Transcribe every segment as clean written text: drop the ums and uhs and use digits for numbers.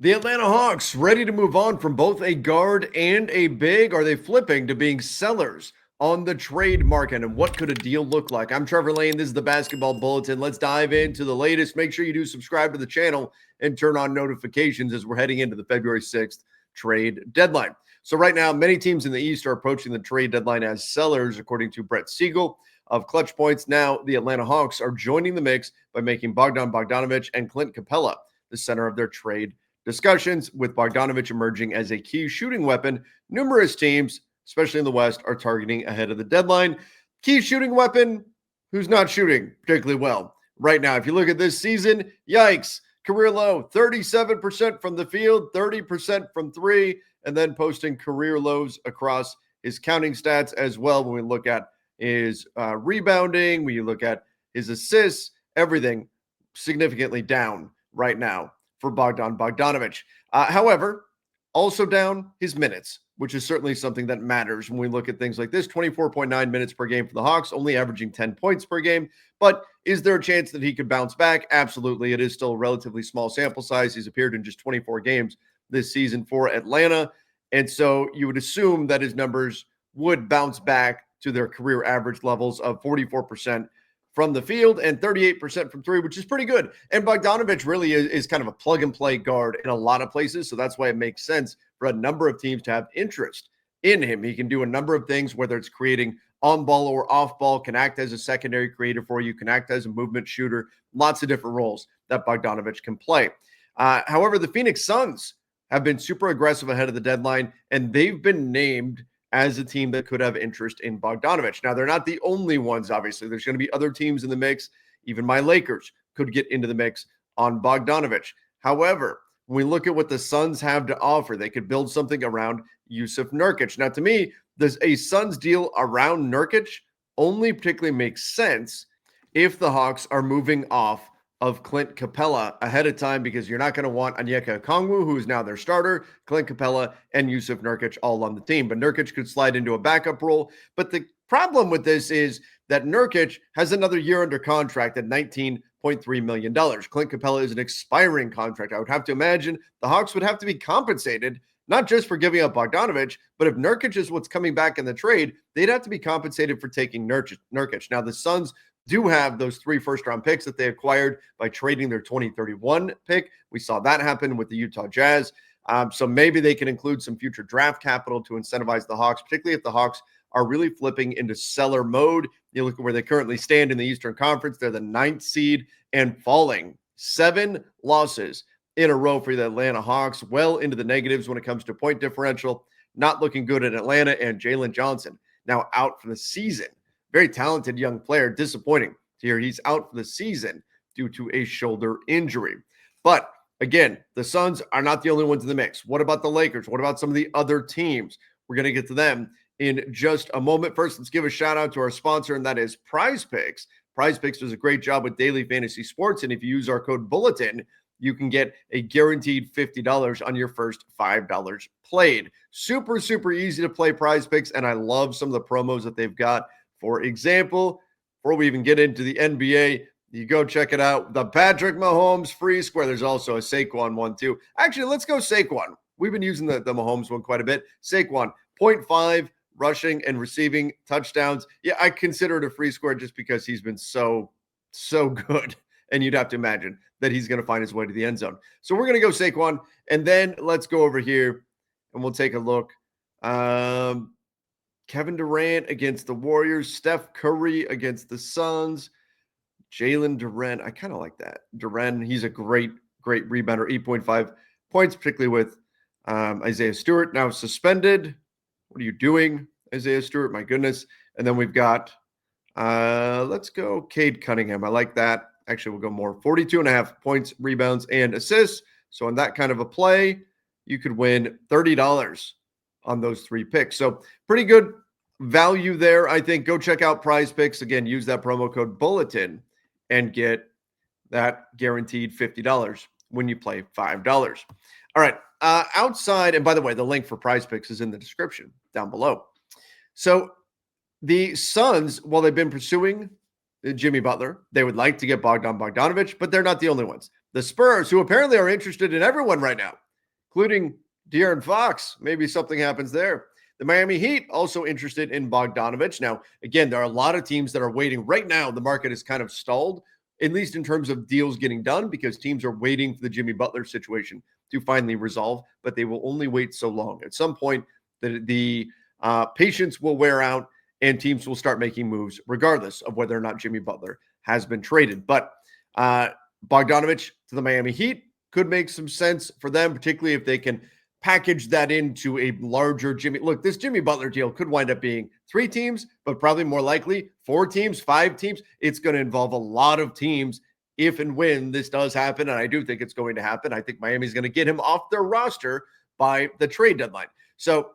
The Atlanta Hawks ready to move on from both a guard and a big? Are they flipping to being sellers on the trade market? And what could a deal look like? I'm Trevor Lane. This is the Basketball Bulletin. Let's dive into the latest. Make sure you do subscribe to the channel and turn on notifications as we're heading into the February 6th trade deadline. So right now, many teams in the East are approaching the trade deadline as sellers, according to Brett Siegel of Clutch Points. Now, the Atlanta Hawks are joining the mix by making Bogdan Bogdanovic and Clint Capela the center of their trade discussions, with Bogdanovic emerging as a key shooting weapon. Numerous teams, especially in the West, are targeting ahead of the deadline. Key shooting weapon who's not shooting particularly well right now. If you look at this season, yikes, career low, 37% from the field, 30% from three, and then posting career lows across his counting stats as well. When we look at his rebounding, when you look at his assists, everything significantly down right now for Bogdan Bogdanovic. However, also down his minutes, which is certainly something that matters when we look at things like this. 24.9 minutes per game for the Hawks, only averaging 10 points per game. But is there a chance that he could bounce back? Absolutely. It is still a relatively small sample size. He's appeared in just 24 games this season for Atlanta. And so you would assume that his numbers would bounce back to their career average levels of 44% from the field and 38% from three, which is pretty good. And Bogdanovic really is kind of a plug and play guard in a lot of places. So that's why it makes sense for a number of teams to have interest in him. He can do a number of things, whether it's creating on ball or off ball, can act as a secondary creator for you, can act as a movement shooter, lots of different roles that Bogdanovic can play. However, the Phoenix Suns have been super aggressive ahead of the deadline, and they've been named as a team that could have interest in Bogdanovic. Now, they're not the only ones, obviously. There's going to be other teams in the mix. Even my Lakers could get into the mix on Bogdanovic. However, when we look at what the Suns have to offer, they could build something around Jusuf Nurkic. Now, to me, does a Suns deal around Nurkic only particularly makes sense if the Hawks are moving off of Clint Capela ahead of time, because you're not going to want Onyeka Okongwu, who is now their starter, Clint Capela, and Jusuf Nurkic all on the team. But Nurkic could slide into a backup role. But the problem with this is that Nurkic has another year under contract at $19.3 million. Clint Capela is an expiring contract. I would have to imagine the Hawks would have to be compensated, not just for giving up Bogdanovic, but if Nurkic is what's coming back in the trade, they'd have to be compensated for taking Nurkic. Now, the Suns do have those 3 first-round picks that they acquired by trading their 2031 pick. We saw that happen with the Utah Jazz. So maybe they can include some future draft capital to incentivize the Hawks, particularly if the Hawks are really flipping into seller mode. You look at where they currently stand in the Eastern Conference. They're the 9th seed and falling 7 losses in a row for the Atlanta Hawks, well into the negatives when it comes to point differential. Not looking good in Atlanta, and Jalen Johnson now out for the season. Very talented young player. Disappointing to hear he's out for the season due to a shoulder injury. But again, the Suns are not the only ones in the mix. What about the Lakers? What about some of the other teams? We're going to get to them in just a moment. First, let's give a shout out to our sponsor, and that is Prize Picks. Prize Picks does a great job with daily fantasy sports, and if you use our code Bulletin, you can get a guaranteed $50 on your first $5 played. Super, super easy to play Prize Picks, and I love some of the promos that they've got. For example, before we even get into the NBA, you go check it out. The Patrick Mahomes free square. There's also a Saquon one too. Actually, let's go Saquon. We've been using the Mahomes one quite a bit. Saquon, 0.5 rushing and receiving touchdowns. Yeah, I consider it a free square just because he's been so good. And you'd have to imagine that he's going to find his way to the end zone. So we're going to go Saquon. And then let's go over here and we'll take a look. Kevin Durant against the Warriors, Steph Curry against the Suns, Jalen Durant. I kind of like that. Durant, he's a great rebounder, 8.5 points, particularly with Isaiah Stewart now suspended. What are you doing, Isaiah Stewart? My goodness. And then we've got, let's go Cade Cunningham. I like that. Actually, we'll go more. 42.5 points, rebounds, and assists. So on that kind of a play, you could win $30 on those 3 picks. So pretty good value there, I think. Go check out Prize Picks. Again, use that promo code Bulletin and get that guaranteed $50 when you play $5. All right. Outside, and by the way, the link for Prize Picks is in the description down below. So the Suns, while they've been pursuing Jimmy Butler, they would like to get Bogdan Bogdanovic, but they're not the only ones. The Spurs, who apparently are interested in everyone right now, including De'Aaron Fox. Maybe something happens there. The Miami Heat also interested in Bogdanovic. Now, again, there are a lot of teams that are waiting. Right now, the market is kind of stalled, at least in terms of deals getting done, because teams are waiting for the Jimmy Butler situation to finally resolve, but they will only wait so long. At some point, the patience will wear out and teams will start making moves regardless of whether or not Jimmy Butler has been traded. But Bogdanovic to the Miami Heat could make some sense for them, particularly if they can package that into a larger Jimmy. Look, this Jimmy Butler deal could wind up being 3 teams, but probably more likely 4 teams, 5 teams. It's going to involve a lot of teams if and when this does happen. And I do think it's going to happen. I think Miami's going to get him off their roster by the trade deadline. So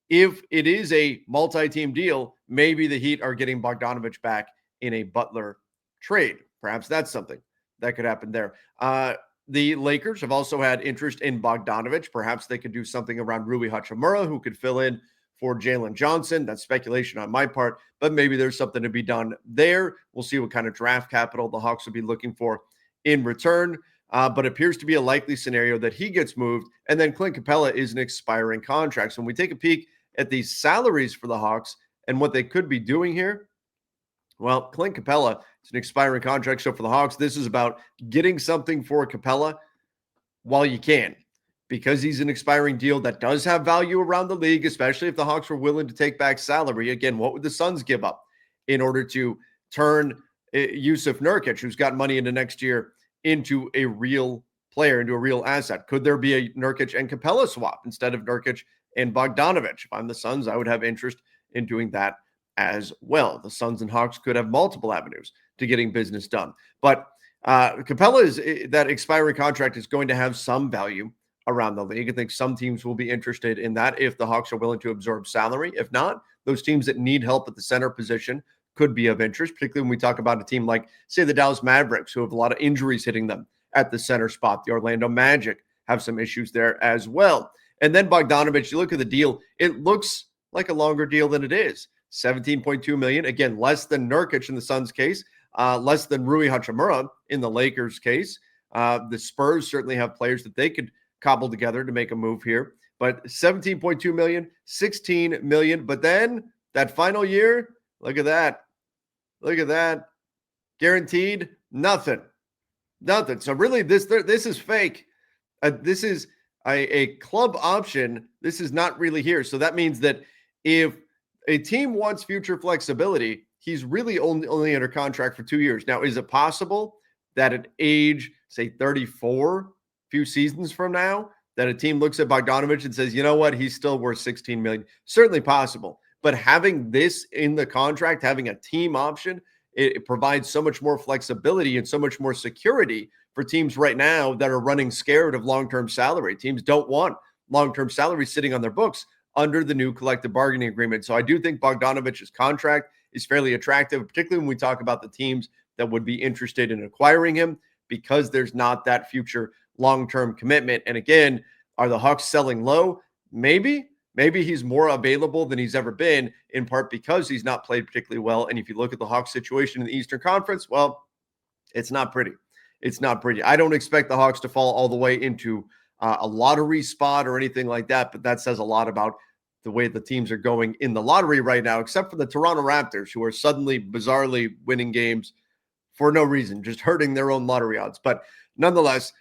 if it is a multi-team deal, maybe the Heat are getting Bogdanovic back in a Butler trade. Perhaps that's something that could happen there. The Lakers have also had interest in Bogdanovic. Perhaps they could do something around Rui Hachimura, who could fill in for Jalen Johnson. That's speculation on my part, but maybe there's something to be done there. We'll see what kind of draft capital the Hawks will be looking for in return. But it appears to be a likely scenario that he gets moved. And then Clint Capela is an expiring contract. So when we take a peek at these salaries for the Hawks and what they could be doing here, well, Clint Capela, it's an expiring contract. So for the Hawks, this is about getting something for Capela while you can, because he's an expiring deal that does have value around the league, especially if the Hawks were willing to take back salary. Again, what would the Suns give up in order to turn Yusuf Nurkic, who's got money into next year, into a real player, into a real asset? Could there be a Nurkic and Capela swap instead of Nurkic and Bogdanovic? If I'm the Suns, I would have interest in doing that as well. The Suns and Hawks could have multiple avenues to getting business done. But Capela is that expiring contract is going to have some value around the league. I think some teams will be interested in that if the Hawks are willing to absorb salary. If not, those teams that need help at the center position could be of interest, particularly when we talk about a team like, say, the Dallas Mavericks, who have a lot of injuries hitting them at the center spot. The Orlando Magic have some issues there as well. And then Bogdanovic, you look at the deal, it looks like a longer deal than it is. $17.2 million, again, less than Nurkic in the Suns' case, less than Rui Hachimura in the Lakers' case. The Spurs certainly have players that they could cobble together to make a move here. But $17.2 million, $16 million. But then that final year, look at that. Look at that. Guaranteed nothing. Nothing. So really, this is fake. This is a club option. This is not really here. So that means that if a team wants future flexibility, he's really only under contract for 2 years. Now, is it possible that at age, say, 34, a few seasons from now, that a team looks at Bogdanovic and says, you know what, he's still worth $16 million? Certainly possible. But having this in the contract, having a team option, it provides so much more flexibility and so much more security for teams right now that are running scared of long-term salary. Teams don't want long-term salary sitting on their books under the new collective bargaining agreement. So I do think Bogdanovic's contract is fairly attractive, particularly when we talk about the teams that would be interested in acquiring him, because there's not that future long-term commitment. And again, are the Hawks selling low? Maybe he's more available than he's ever been, in part because he's not played particularly well. And if you look at the Hawks situation in the Eastern Conference, well, it's not pretty. It's not pretty. I don't expect the Hawks to fall all the way into a lottery spot or anything like that, but that says a lot about the way the teams are going in the lottery right now, except for the Toronto Raptors, who are suddenly, bizarrely winning games for no reason, just hurting their own lottery odds. But nonetheless,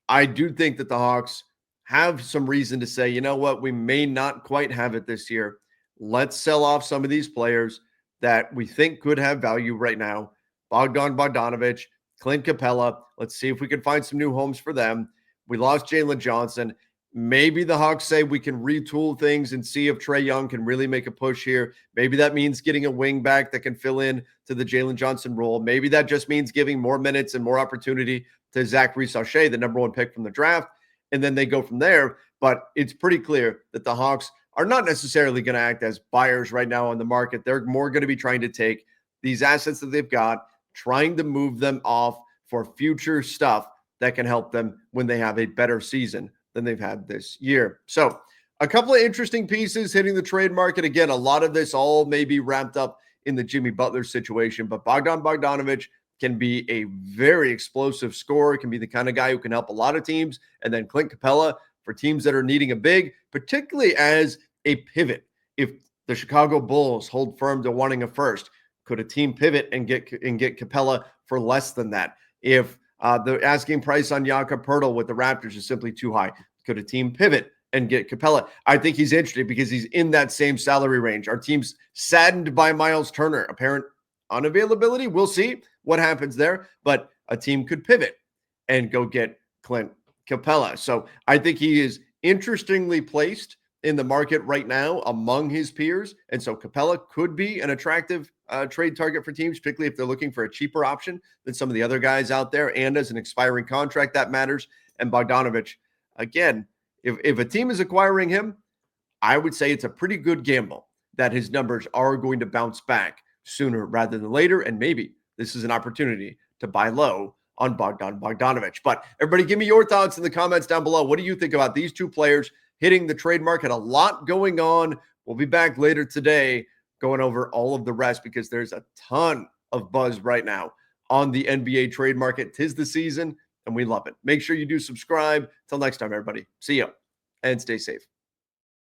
I do think that the Hawks have some reason to say, you know what, we may not quite have it this year. Let's sell off some of these players that we think could have value right now. Bogdan Bogdanovic, Clint Capela. Let's see if we can find some new homes for them. We lost Jalen Johnson. Maybe the Hawks say we can retool things and see if Trae Young can really make a push here. Maybe that means getting a wing back that can fill in to the Jalen Johnson role. Maybe that just means giving more minutes and more opportunity to Zachary Sachet, the number 1 pick from the draft. And then they go from there. But it's pretty clear that the Hawks are not necessarily going to act as buyers right now on the market. They're more going to be trying to take these assets that they've got, trying to move them off for future stuff that can help them when they have a better season than they've had this year. So a couple of interesting pieces hitting the trade market. Again, a lot of this all may be wrapped up in the Jimmy Butler situation, but Bogdan Bogdanovic can be a very explosive scorer, can be the kind of guy who can help a lot of teams. And then Clint Capela, for teams that are needing a big, particularly as a pivot. If the Chicago Bulls hold firm to wanting a first, could a team pivot and get Capela for less than that? If the asking price on Jakob Poeltl with the Raptors is simply too high, could a team pivot and get Capela? I think he's interesting because he's in that same salary range. Our team's saddened by Miles Turner, apparent unavailability. We'll see what happens there, but a team could pivot and go get Clint Capela. So I think he is interestingly placed in the market right now among his peers. And so Capela could be an attractive trade target for teams, particularly if they're looking for a cheaper option than some of the other guys out there. And as an expiring contract, that matters. And Bogdanovic, again, if a team is acquiring him, I would say it's a pretty good gamble that his numbers are going to bounce back sooner rather than later. And maybe this is an opportunity to buy low on Bogdan Bogdanovic. But everybody, give me your thoughts in the comments down below. What do you think about these two players hitting the trade market? A lot going on. We'll be back later today going over all of the rest because there's a ton of buzz right now on the NBA trade market. 'Tis the season, and we love it. Make sure you do subscribe. Till next time, everybody. See you, and stay safe.